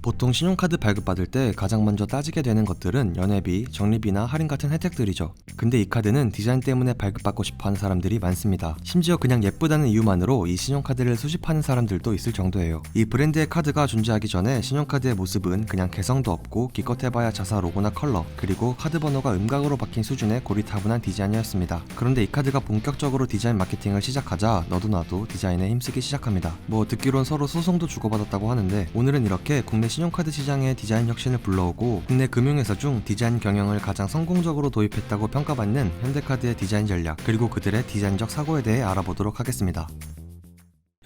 보통 신용카드 발급받을 때 가장 먼저 따지게 되는 것들은 연회비, 적립이나 할인 같은 혜택들이죠. 근데 이 카드는 디자인 때문에 발급받고 싶어하는 사람들이 많습니다. 심지어 그냥 예쁘다는 이유만으로 이 신용카드를 수집하는 사람들도 있을 정도예요. 이 브랜드의 카드가 존재하기 전에 신용카드의 모습은 그냥 개성도 없고 기껏해봐야 자사 로고나 컬러, 그리고 카드 번호가 음각으로 박힌 수준의 고리타분한 디자인이었습니다. 그런데 이 카드가 본격적으로 디자인 마케팅을 시작하자 너도 나도 디자인에 힘쓰기 시작합니다. 뭐 듣기론 서로 소송도 주고받았다고 하는데, 오늘은 이렇게 국내 신용카드 시장의 디자인 혁신을 불러오고 국내 금융회사 중 디자인 경영을 가장 성공적으로 도입했다고 평가받는 현대카드의 디자인 전략, 그리고 그들의 디자인적 사고에 대해 알아보도록 하겠습니다.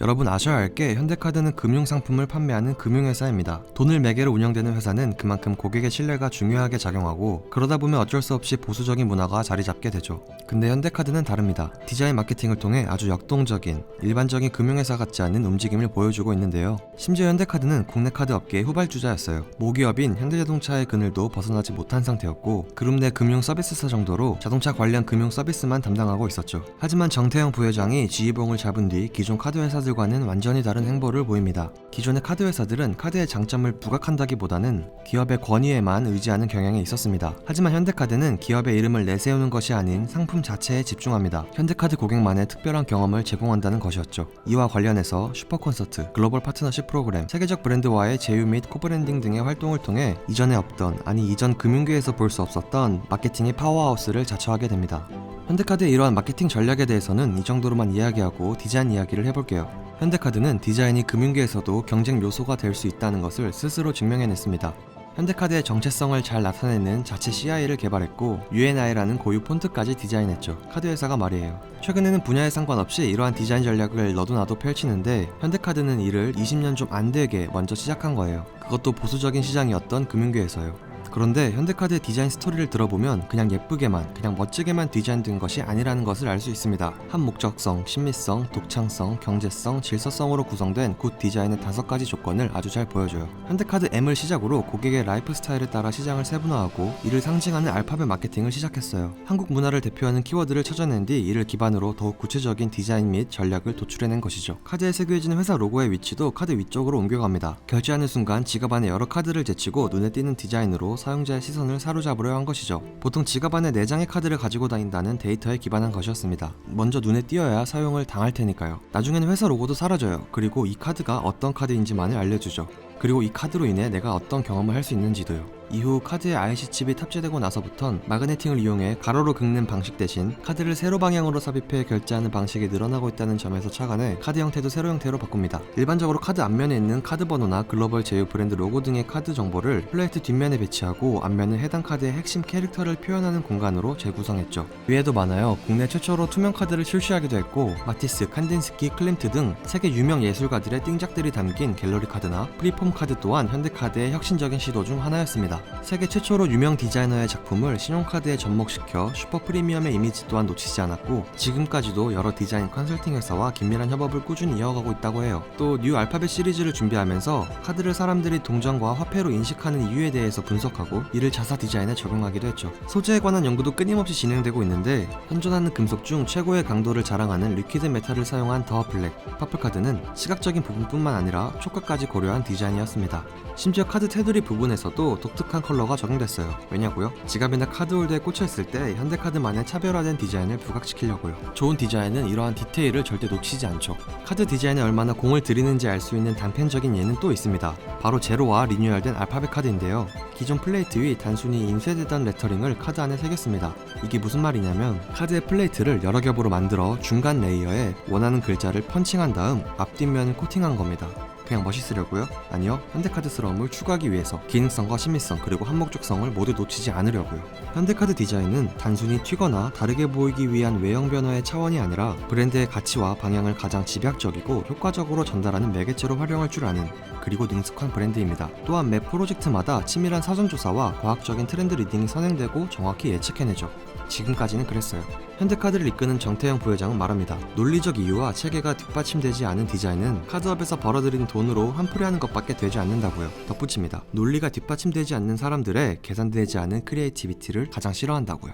여러분 아셔야 할 게 현대카드는 금융상품을 판매하는 금융회사입니다. 돈을 매개로 운영되는 회사는 그만큼 고객의 신뢰가 중요하게 작용하고, 그러다 보면 어쩔 수 없이 보수적인 문화가 자리 잡게 되죠. 근데 현대카드는 다릅니다. 디자인 마케팅을 통해 아주 역동적인, 일반적인 금융회사 같지 않은 움직임을 보여주고 있는데요. 심지어 현대카드는 국내 카드 업계의 후발주자였어요. 모기업인 현대자동차의 그늘도 벗어나지 못한 상태였고, 그룹 내 금융 서비스사 정도로 자동차 관련 금융 서비스만 담당하고 있었죠. 하지만 정태영 부회장이 지휘봉을 잡은 뒤 기존 카드 회사 과는 완전히 다른 행보를 보입니다. 기존의 카드 회사들은 카드의 장점을 부각한다기보다는 기업의 권위에만 의지하는 경향이 있었습니다. 하지만 현대카드는 기업의 이름을 내세우는 것이 아닌 상품 자체에 집중합니다. 현대카드 고객만의 특별한 경험을 제공한다는 것이었죠. 이와 관련해서 슈퍼콘서트, 글로벌 파트너십 프로그램, 세계적 브랜드와의 제휴 및 코브랜딩 등의 활동을 통해 이전에 없던, 아니 이전 금융계에서 볼 수 없었던 마케팅의 파워하우스를 자처하게 됩니다. 현대카드의 이러한 마케팅 전략에 대해서는 이 정도로만 이야기하고 디자인 이야기를 해볼게요. 현대카드는 디자인이 금융계에서도 경쟁 요소가 될 수 있다는 것을 스스로 증명해냈습니다. 현대카드의 정체성을 잘 나타내는 자체 CI를 개발했고, UNI라는 고유 폰트까지 디자인했죠. 카드 회사가 말이에요. 최근에는 분야에 상관없이 이러한 디자인 전략을 너도 나도 펼치는데, 현대카드는 이를 20년 좀 안 되게 먼저 시작한 거예요. 그것도 보수적인 시장이었던 금융계에서요. 그런데 현대카드의 디자인 스토리를 들어보면 그냥 예쁘게만, 그냥 멋지게만 디자인된 것이 아니라는 것을 알 수 있습니다. 합목적성, 친미성, 독창성, 경제성, 질서성으로 구성된 굿 디자인의 5가지 조건을 아주 잘 보여줘요. 현대카드 M을 시작으로 고객의 라이프 스타일에 따라 시장을 세분화하고 이를 상징하는 알파벳 마케팅을 시작했어요. 한국 문화를 대표하는 키워드를 찾아낸 뒤 이를 기반으로 더욱 구체적인 디자인 및 전략을 도출해낸 것이죠. 카드에 새겨진 회사 로고의 위치도 카드 위쪽으로 옮겨갑니다. 결제하는 순간 지갑 안에 여러 카드를 제치고 눈에 띄는 디자인으로 사용자의 시선을 사로잡으려 한 것이죠. 보통 지갑 안에 4장의 카드를 가지고 다닌다는 데이터에 기반한 것이었습니다. 먼저 눈에 띄어야 사용을 당할 테니까요. 나중에는 회사 로고도 사라져요. 그리고 이 카드가 어떤 카드인지만을 알려주죠. 그리고 이 카드로 인해 내가 어떤 경험을 할 수 있는지도요. 이후 카드에 IC 칩이 탑재되고 나서부턴 마그네팅을 이용해 가로로 긁는 방식 대신 카드를 세로 방향으로 삽입해 결제하는 방식이 늘어나고 있다는 점에서 착안해 카드 형태도 세로 형태로 바꿉니다. 일반적으로 카드 앞면에 있는 카드 번호나 글로벌 제휴 브랜드 로고 등의 카드 정보를 플레이트 뒷면에 배치하고, 앞면은 해당 카드의 핵심 캐릭터를 표현하는 공간으로 재구성했죠. 위에도 많아요. 국내 최초로 투명 카드를 출시하기도 했고, 마티스, 칸딘스키, 클림트 등 세계 유명 예술가들의 띵작들이 담긴 갤러리 카드나 프리폼 카드 또한 현대카드의 혁신적인 시도 중 하나였습니다. 세계 최초로 유명 디자이너의 작품을 신용카드에 접목시켜 슈퍼 프리미엄의 이미지 또한 놓치지 않았고, 지금까지도 여러 디자인 컨설팅 회사와 긴밀한 협업을 꾸준히 이어가고 있다고 해요. 또 뉴 알파벳 시리즈를 준비하면서 카드를 사람들이 동전과 화폐로 인식하는 이유에 대해서 분석하고 이를 자사 디자인에 적용하기도 했죠. 소재에 관한 연구도 끊임없이 진행되고 있는데, 현존하는 금속 중 최고의 강도를 자랑하는 리퀴드 메탈을 사용한 더 블랙, 퍼플카드는 시각적인 부분뿐만 아니라 촉각까지 고려한 디자인이었습니다. 심지어 카드 테두리 부분에서도 독특한 컬러가 적용됐어요. 왜냐고요? 지갑이나 카드홀더에 꽂혀있을 때 현대카드만의 차별화된 디자인을 부각시키려고요. 좋은 디자인은 이러한 디테일을 절대 놓치지 않죠. 카드 디자인에 얼마나 공을 들이는지 알 수 있는 단편적인 예는 또 있습니다. 바로 제로와 리뉴얼된 알파벳 카드인데요. 기존 플레이트 위 단순히 인쇄되던 레터링을 카드 안에 새겼습니다. 이게 무슨 말이냐면, 카드의 플레이트를 여러 겹으로 만들어 중간 레이어에 원하는 글자를 펀칭한 다음 앞뒷면을 코팅한 겁니다. 그냥 멋있으려고요? 아니요, 현대카드스러움을 추구하기 위해서 기능성과 친미성 그리고 한목적성을 모두 놓치지 않으려고요. 현대카드 디자인은 단순히 튀거나 다르게 보이기 위한 외형 변화의 차원이 아니라 브랜드의 가치와 방향을 가장 집약적이고 효과적으로 전달하는 매개체로 활용할 줄 아는, 그리고 능숙한 브랜드입니다. 또한 매 프로젝트마다 치밀한 사전조사와 과학적인 트렌드 리딩이 선행되고 정확히 예측해내죠. 지금까지는 그랬어요. 현대카드를 이끄는 정태영 부회장은 말합니다. 논리적 이유와 체계가 뒷받침되지 않은 디자인은 카드업에서 벌어들인 돈으로 한풀이하는 것밖에 되지 않는다고요. 덧붙입니다. 논리가 뒷받침되지 않는 사람들의 계산되지 않은 크리에이티비티를 가장 싫어한다고요.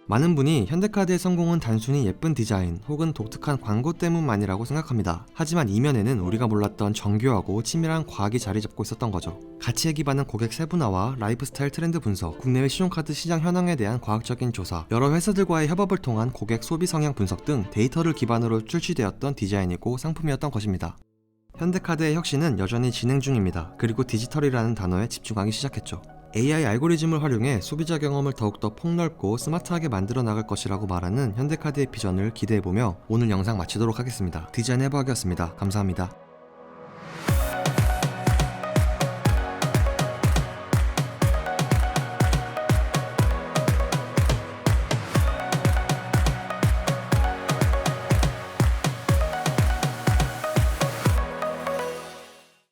많은 분이 현대카드의 성공은 단순히 예쁜 디자인 혹은 독특한 광고 때문만이라고 생각합니다. 하지만 이면에는 우리가 몰랐던 정교하고 치밀한 과학이 자리 잡고 있었던 거죠. 가치에 기반한 고객 세분화와 라이프스타일 트렌드 분석, 국내외 신용카드 시장 현황에 대한 과학적인 조사, 여러 회사들과의 협업을 통한 고객 소비 성향 분석 등 데이터를 기반으로 출시되었던 디자인이고 상품이었던 것입니다. 현대카드의 혁신은 여전히 진행 중입니다. 그리고 디지털이라는 단어에 집중하기 시작했죠. AI 알고리즘을 활용해 소비자 경험을 더욱더 폭넓고 스마트하게 만들어 나갈 것이라고 말하는 현대카드의 비전을 기대해보며 오늘 영상 마치도록 하겠습니다. 디자인 해부학이었습니다. 감사합니다.